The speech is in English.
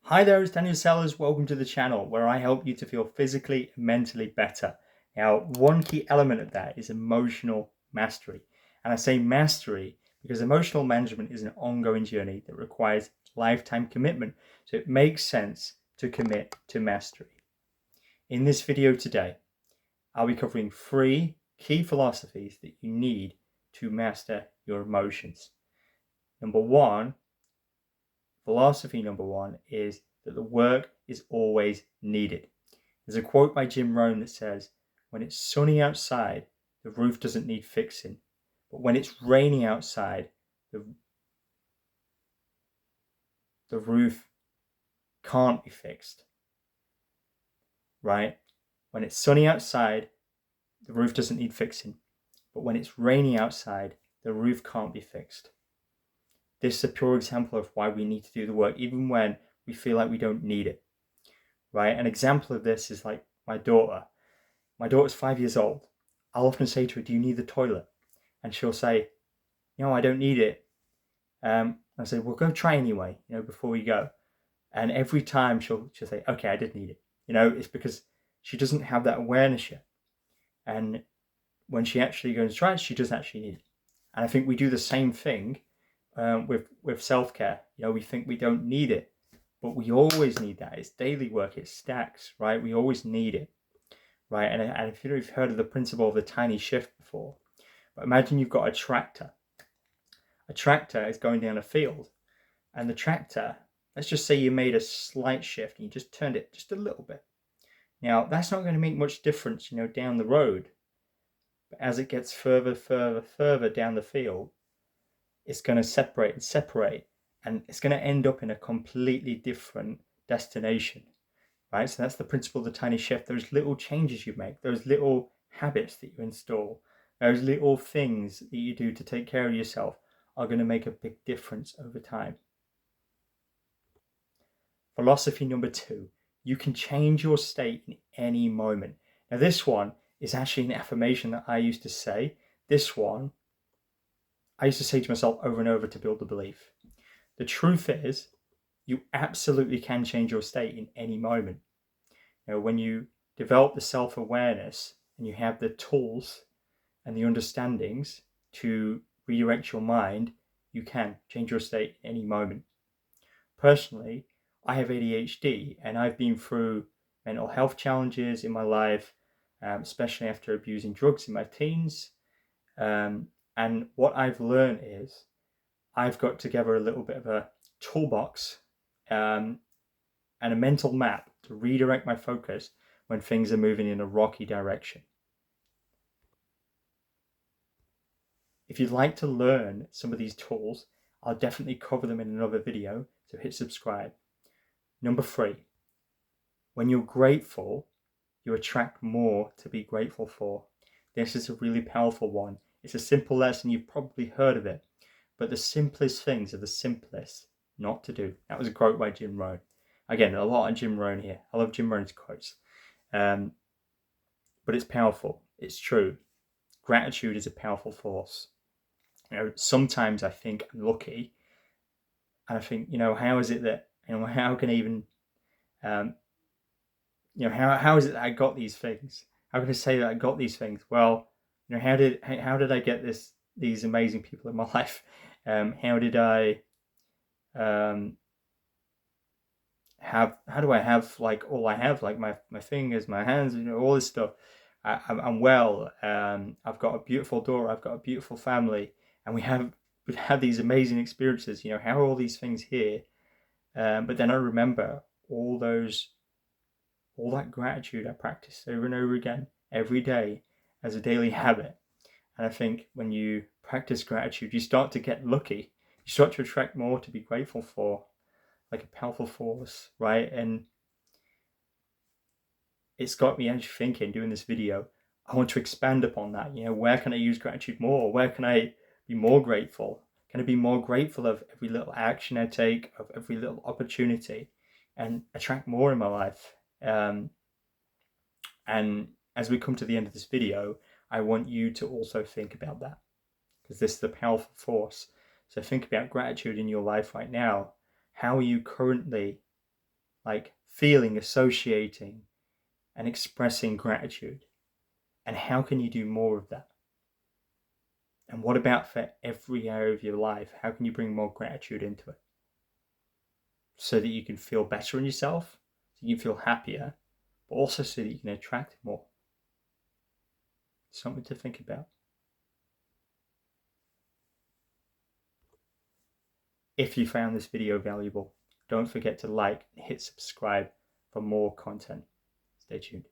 Hi there, it's Daniel Sellers. Welcome to the channel where I help you to feel physically and mentally better. Now, one key element of that is emotional mastery. And I say mastery because emotional management is an ongoing journey that requires lifetime commitment. So it makes sense to commit to mastery. In this video today, I'll be covering 3 key philosophies that you need to master your emotions. Philosophy number one is that the work is always needed. There's a quote by Jim Rohn that says, "When it's sunny outside, the roof doesn't need fixing. But when it's raining outside, the roof can't be fixed." Right? When it's sunny outside, the roof doesn't need fixing. But when it's raining outside, the roof can't be fixed. This is a pure example of why we need to do the work, even when we feel like we don't need it. Right? An example of this is like my daughter. My daughter's 5 years old. I'll often say to her, "Do you need the toilet?" And she'll say, "No, I don't need it." I say, "Well, go try anyway, before we go." And every time she'll say, "Okay, I did need it." It's because she doesn't have that awareness yet. And when she actually goes to try it, she does actually need it. And I think we do the same thing with self-care. We think we don't need it, but we always need that. It's daily work. It stacks, right? We always need it, right? And if you've heard of the principle of the tiny shift before, but imagine you've got a tractor. A tractor is going down a field, and the tractor, let's just say you made a slight shift and you just turned it just a little bit. Now, that's not going to make much difference, down the road. But as it gets further down the field, it's going to separate, and it's going to end up in a completely different destination, right? So that's the principle of the tiny shift. Those little changes you make, those little habits that you install, those little things that you do to take care of yourself are going to make a big difference over time. Philosophy number 2, you can change your state in any moment. Now, this one is actually an affirmation that I used to say. This one, I used to say to myself over and over to build the belief. The truth is, you absolutely can change your state in any moment. When you develop the self-awareness and you have the tools and the understandings to redirect your mind, you can change your state in any moment. Personally, I have ADHD, and I've been through mental health challenges in my life, especially after abusing drugs in my teens. And what I've learned is I've got together a little bit of a toolbox and a mental map to redirect my focus when things are moving in a rocky direction. If you'd like to learn some of these tools, I'll definitely cover them in another video, so hit subscribe. Number 3, when you're grateful, you attract more to be grateful for. This is a really powerful one. It's a simple lesson, you've probably heard of it, but the simplest things are the simplest not to do. That was a quote by Jim Rohn. Again, a lot of Jim Rohn here. I love Jim Rohn's quotes. But it's powerful. It's true. Gratitude is a powerful force. Sometimes I think I'm lucky, and I think, how is it that, how can I even, how is it that I got these things? How can I say that I got these things? Well, how did I get these amazing people in my life? How did I how do I have like all I have, like my fingers, my hands, all this stuff? I'm well. I've got a beautiful daughter. I've got a beautiful family, and we've had these amazing experiences. How are all these things here? But then I remember all that gratitude I practiced over and over again every day as a daily habit. And I think when you practice gratitude, you start to get lucky. You start to attract more to be grateful for, like a powerful force, right? And it's got me actually thinking, doing this video, I want to expand upon that. Where can I use gratitude more? Where can I be more grateful? Can I be more grateful of every little action I take, of every little opportunity, and attract more in my life? And as we come to the end of this video, I want you to also think about that, because this is the powerful force. So think about gratitude in your life right now. How are you currently like feeling, associating, and expressing gratitude. And how can you do more of that? And what about for every area of your life? How can you bring more gratitude into it? So that you can feel better in yourself, so you can feel happier, but also so that you can attract more. Something to think about. If you found this video valuable, don't forget to like and hit subscribe for more content. Stay tuned.